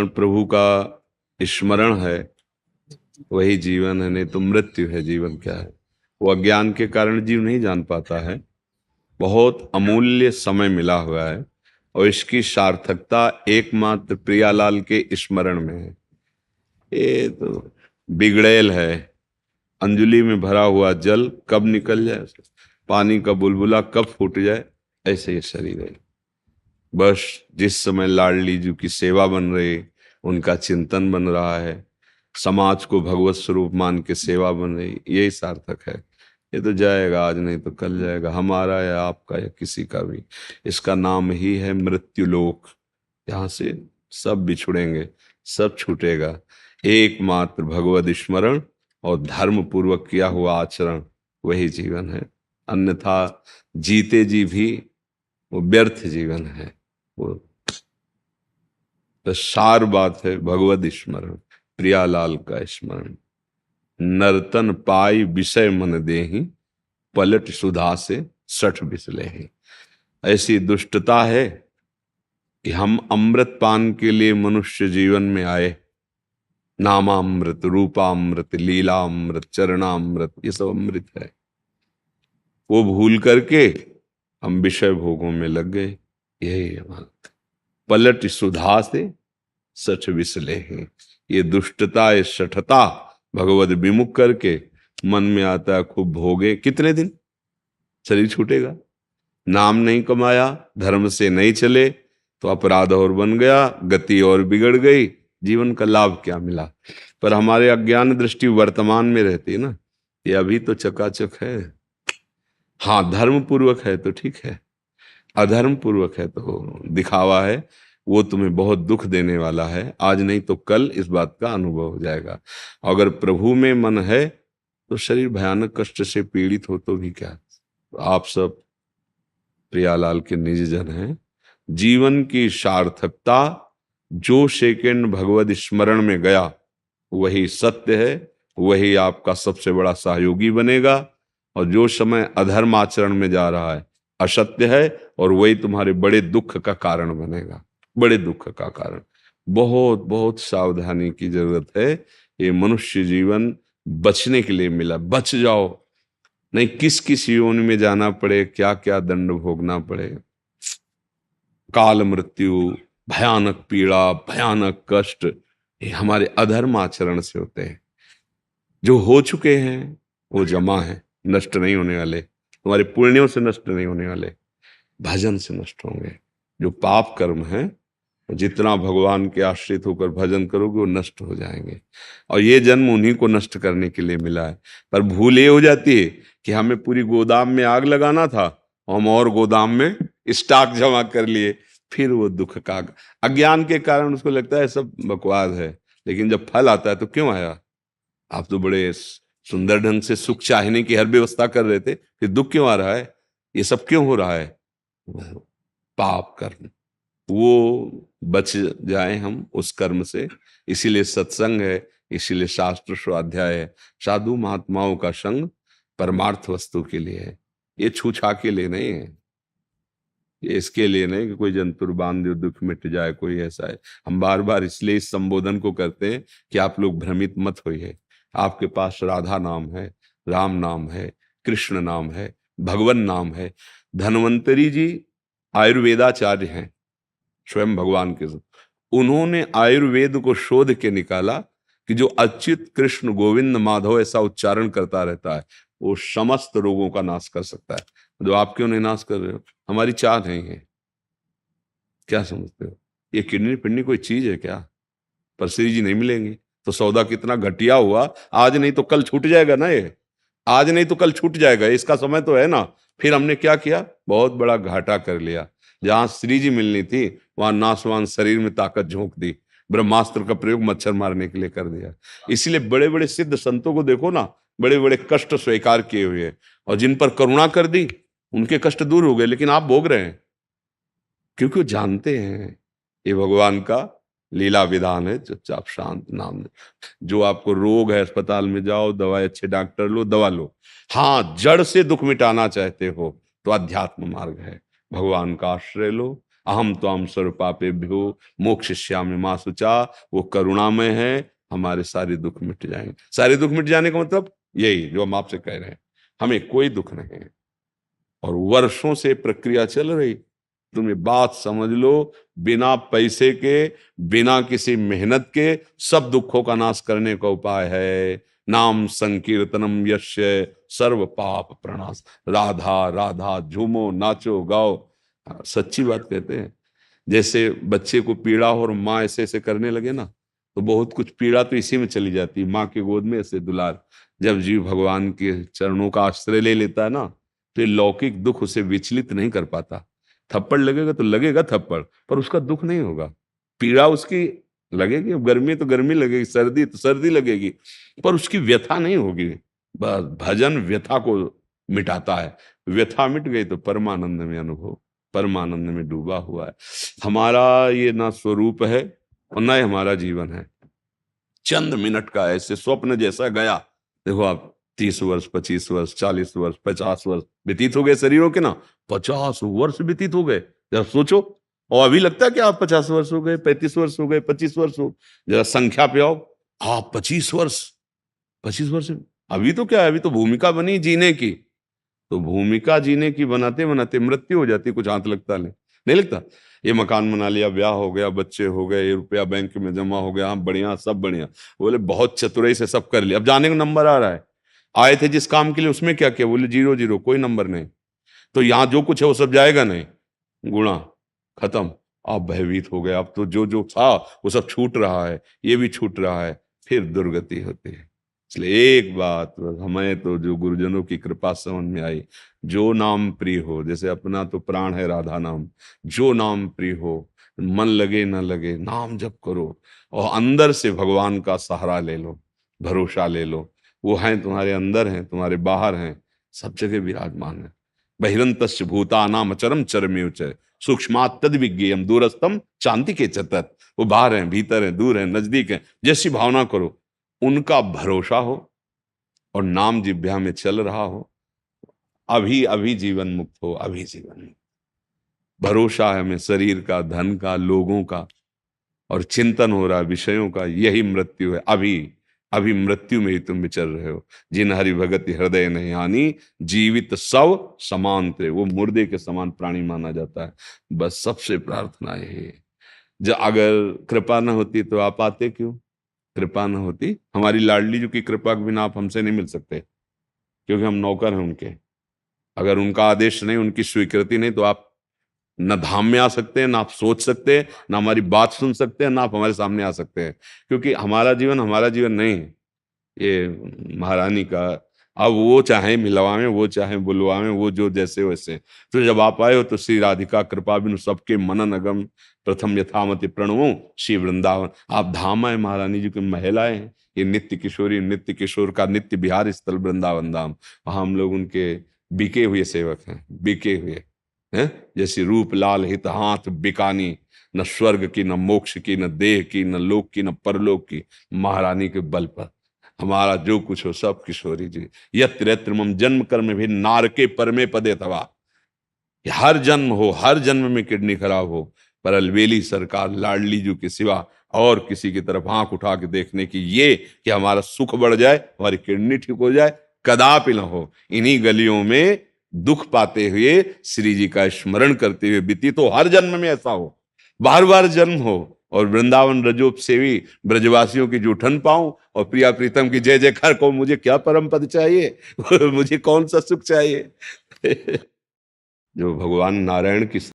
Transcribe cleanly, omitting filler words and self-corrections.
कारण प्रभु का स्मरण है वही जीवन है, नहीं तो मृत्यु है। जीवन क्या है? वो अज्ञान के कारण जीव नहीं जान पाता है। बहुत अमूल्य समय मिला हुआ है और इसकी सार्थकता एकमात्र प्रियालाल के स्मरण में है। ये तो बिगड़ैल है, अंजुलि में भरा हुआ जल कब निकल जाए, पानी का बुलबुला कब फूट जाए, ऐसे ये शरीर है। बस जिस समय लाडली जी की सेवा बन रही, उनका चिंतन बन रहा है, समाज को भगवत स्वरूप मान के सेवा बन रही, यही सार्थक है। ये तो जाएगा, आज नहीं तो कल जाएगा, हमारा या आपका या किसी का भी। इसका नाम ही है मृत्युलोक। यहाँ से सब बिछुड़ेंगे, सब छूटेगा। एकमात्र भगवत स्मरण और धर्म पूर्वक किया हुआ आचरण वही जीवन है। अन्यथा जीते जी भी वो व्यर्थ जीवन है। वो तो सार बात है भगवत स्मरण, प्रियालाल का स्मरण। नर्तन पाई विषय मन देहि, पलट सुधा से सठ बिसलेहि। ऐसी दुष्टता है कि हम अमृत पान के लिए मनुष्य जीवन में आए। नामामृत, रूपामृत, लीलामृत, चरणामृत, ये सब अमृत है। वो भूल करके हम विषय भोगों में लग गए। यही हमारा पलट सुधा से सठ विसले हैं। ये दुष्टता, ये सठता भगवत विमुख करके मन में आता है खूब भोगे। कितने दिन शरीर छूटेगा। नाम नहीं कमाया, धर्म से नहीं चले तो अपराध और बन गया, गति और बिगड़ गई, जीवन का लाभ क्या मिला। पर हमारे अज्ञान दृष्टि वर्तमान में रहती है ना, ये अभी तो चकाचक है। हाँ, धर्म पूर्वक है तो ठीक है, अधर्म पूर्वक है तो दिखावा है। वो तुम्हें बहुत दुख देने वाला है, आज नहीं तो कल इस बात का अनुभव हो जाएगा। अगर प्रभु में मन है तो शरीर भयानक कष्ट से पीड़ित हो तो भी क्या। तो आप सब प्रियालाल के निज जन हैं। जीवन की सार्थकता जो सेकंड भगवत स्मरण में गया वही सत्य है, वही आपका सबसे बड़ा सहयोगी बनेगा। और जो समय अधर्म आचरण में जा रहा है असत्य है, और वही तुम्हारे बड़े दुख का कारण बनेगा, बड़े दुख का कारण। बहुत बहुत सावधानी की जरूरत है। ये मनुष्य जीवन बचने के लिए मिला, बच जाओ, नहीं किस किस योनि में जाना पड़े, क्या क्या दंड भोगना पड़े। काल मृत्यु, भयानक पीड़ा, भयानक कष्ट, ये हमारे अधर्म आचरण से होते हैं। जो हो चुके हैं वो जमा है, नष्ट नहीं होने वाले। तुम्हारे पुण्यों से नष्ट नहीं होने वाले, भजन से नष्ट होंगे। जो पाप कर्म है, जितना भगवान के आश्रित होकर भजन करोगे वो नष्ट हो जाएंगे। और ये जन्म उन्हीं को नष्ट करने के लिए मिला है। पर भूल ये हो जाती है कि हमें पूरी गोदाम में आग लगाना था, हम और गोदाम में स्टॉक जमा कर लिए, फिर वो दुख का अज्ञान के कारण उसको लगता है सब बकवास है। लेकिन जब फल आता है तो क्यों आया, आप तो बड़े सुंदर ढंग से सुख चाहने की हर व्यवस्था कर रहे थे, फिर दुख क्यों आ रहा है, ये सब क्यों हो रहा है। पाप कर्म, वो बच जाए हम उस कर्म से। इसीलिए सत्संग है, इसीलिए शास्त्र स्वाध्याय है। साधु महात्माओं का संग परमार्थ वस्तु के लिए है, ये छूछा के लिए नहीं है। ये इसके लिए नहीं कि कोई जंतुर बांध दो दुख मिट जाए, कोई ऐसा है। हम बार बार इसलिए इस संबोधन को करते हैं कि आप लोग भ्रमित मत होइए। आपके पास राधा नाम है, राम नाम है, कृष्ण नाम है, भगवान नाम है। धन्वंतरी जी आयुर्वेदाचार्य हैं, स्वयं भगवान के। उन्होंने आयुर्वेद को शोध के निकाला कि जो अच्युत कृष्ण गोविंद माधव ऐसा उच्चारण करता रहता है वो समस्त रोगों का नाश कर सकता है। जो आप क्यों नहीं नाश कर रहे हो, हमारी चाह नहीं है। क्या समझते हो, ये किडनी पिडनी कोई चीज है क्या। पर श्री जी नहीं मिलेंगे तो सौदा कितना घटिया हुआ। आज नहीं तो कल छूट जाएगा ना, ये आज नहीं तो कल छूट जाएगा, इसका समय तो है ना। फिर हमने क्या किया, बहुत बड़ा घाटा कर लिया। जहां श्री जी मिलनी थी वहां नासवान शरीर में ताकत झोंक दी, ब्रह्मास्त्र का प्रयोग मच्छर मारने के लिए कर दिया। इसलिए बड़े बड़े सिद्ध संतों को देखो ना, बड़े बड़े कष्ट स्वीकार किए हुए, और जिन पर करुणा कर दी उनके कष्ट दूर हो गए। लेकिन आप भोग रहे हैं क्योंकि वो जानते हैं ये भगवान का लीला विधान है। चुपचाप शांत नाम दे। जो आपको रोग है, अस्पताल में जाओ, दवाई अच्छे डॉक्टर लो, दवा लो। हाँ, जड़ से दुख मिटाना चाहते हो तो अध्यात्म मार्ग है, भगवान का आश्रय लो, अहम त्वाम सर्वपापेभ्यो मोक्षयिष्यामि मा शुचा। वो करुणामय है, हमारे सारे दुख मिट जाएंगे। सारे दुख मिट जाने का मतलब यही जो हम आपसे कह रहे हैं, हमें कोई दुख नहीं है। और वर्षों से प्रक्रिया चल रही, तुम ये बात समझ लो, बिना पैसे के, बिना किसी मेहनत के सब दुखों का नाश करने का उपाय है नाम संकीर्तनम यस्य सर्व पाप प्रणाश। राधा राधा झूमो नाचो गाओ। सच्ची बात कहते हैं। जैसे बच्चे को पीड़ा हो और माँ ऐसे ऐसे करने लगे ना, तो बहुत कुछ पीड़ा तो इसी में चली जाती है। माँ की गोद में ऐसे दुलार, जब जीव भगवान के चरणों का आश्रय ले लेता है ना, तो ये लौकिक दुख उसे विचलित नहीं कर पाता। थप्पड़ लगेगा तो लगेगा थप्पड़, पर उसका दुख नहीं होगा। पीड़ा उसकी लगेगी, गर्मी तो गर्मी लगेगी, सर्दी तो सर्दी लगेगी, पर उसकी व्यथा नहीं होगी। बस भजन व्यथा को मिटाता है। व्यथा मिट गई तो परमानंद में अनुभव, परमानंद में डूबा हुआ है। हमारा ये ना स्वरूप है और ना ही हमारा जीवन है। चंद मिनट का ऐसे स्वप्न जैसा गया। देखो आप 30 वर्ष, 25 वर्ष, 40 वर्ष, 50 वर्ष व्यतीत हो गए शरीरों के ना। 50 वर्ष व्यतीत हो गए, जरा सोचो। और अभी लगता है कि आप 50 वर्ष हो गए, 35 वर्ष हो गए, 25 वर्ष हो। जरा संख्या पे आओ, आप 25 वर्ष, 25 वर्ष। अभी तो क्या है, अभी तो भूमिका बनी जीने की। तो भूमिका जीने की बनाते बनाते मृत्यु हो जाती, कुछ हाथ लगता नहीं लगता। ये मकान बना लिया, ब्याह हो गया, बच्चे हो गए, ये रुपया बैंक में जमा हो गया, हाँ बढ़िया, सब बढ़िया। बोले बहुत चतुराई से सब कर लिया, अब जाने का नंबर आ रहा है। आए थे जिस काम के लिए उसमें क्या किया? बोले 0 0, कोई नंबर नहीं। तो यहाँ जो कुछ है वो सब जाएगा नहीं, गुणा खत्म। अब भयभीत हो गया, अब तो जो जो था वो सब छूट रहा है, ये भी छूट रहा है, फिर दुर्गति होती है। इसलिए एक बात बस, हमें तो जो गुरुजनों की कृपा समझ में आई, जो नाम प्रिय हो, जैसे अपना तो प्राण है राधा नाम, जो नाम प्रिय हो, मन लगे ना लगे नाम जप करो, और अंदर से भगवान का सहारा ले लो, भरोसा ले लो। वो हैं तुम्हारे अंदर, हैं तुम्हारे बाहर, हैं सब जगह विराजमान है। बहिरंतस्य भूतानाम अचरम चरमेव च सूक्ष्मात् तद विज्ञेयम दूरस्थम चांति के चतत। वो बाहर हैं, भीतर हैं, दूर हैं, नजदीक हैं, जैसी भावना करो, उनका भरोसा हो और नाम जिह्वा में चल रहा हो, अभी अभी जीवन मुक्त हो, अभी जीवन मुक्त। भरोसा है हमें शरीर का, धन का, लोगों का, और चिंतन हो रहा है विषयों का, यही मृत्यु है। अभी अभी मृत्यु में ही तुम विचर रहे हो। जिन हरि भगत हृदय नहीं हानि, जीवित सब समान थे। वो मुर्दे के समान प्राणी माना जाता है। बस सबसे प्रार्थना यही है, जो अगर कृपा न होती तो आप आते क्यों? कृपा न होती, हमारी लाडली जी की कृपा के बिना आप हमसे नहीं मिल सकते, क्योंकि हम नौकर हैं उनके। अगर उनका आदेश नहीं, उनकी स्वीकृति नहीं, तो आप न धाम में आ सकते हैं, ना आप सोच सकते हैं, ना हमारी बात सुन सकते हैं, ना आप हमारे सामने आ सकते हैं। क्योंकि हमारा जीवन नहीं है, ये महारानी का। अब वो चाहे मिलवाएं, वो चाहे बुलवाएं, वो जो जैसे वैसे। तो जब आप आए हो तो श्री राधिका कृपा बिनु सबके मनन अगम, प्रथम यथामति प्रणवो श्री वृंदावन। आप धाम आए, महारानी जी की महल आए हैं। ये नित्य किशोरी, नित्य किशोर का नित्य बिहार स्थल वृंदावन धाम। वहां हम लोग उनके बिके हुए सेवक हैं, बिके हुए हैं। जैसे रूप लाल हित हाथ बिकानी, न स्वर्ग की, न मोक्ष की, न देह की, न लोक की, न परलोक की, महारानी के बल पर हमारा जो कुछ हो सब किशोरी जी। यत्र यत्र मम जन्म कर्म भी नारके परमे पदे तवा। हर जन्म हो, हर जन्म में किडनी खराब हो, पर अलवेली सरकार लाडली जी के सिवा और किसी की तरफ आंख उठा के देखने की, ये कि हमारा सुख बढ़ जाए, हमारी किडनी ठीक हो जाए, कदापि न हो। इन्हीं गलियों में दुख पाते हुए श्री जी का स्मरण करते हुए बीती, तो हर जन्म में ऐसा हो, बार बार जन्म हो, और वृंदावन रजोप सेवी ब्रजवासियों की जूठन पाऊं, और प्रिया प्रीतम की जय जयकार को। मुझे क्या परम पद चाहिए मुझे कौन सा सुख चाहिए जो भगवान नारायण की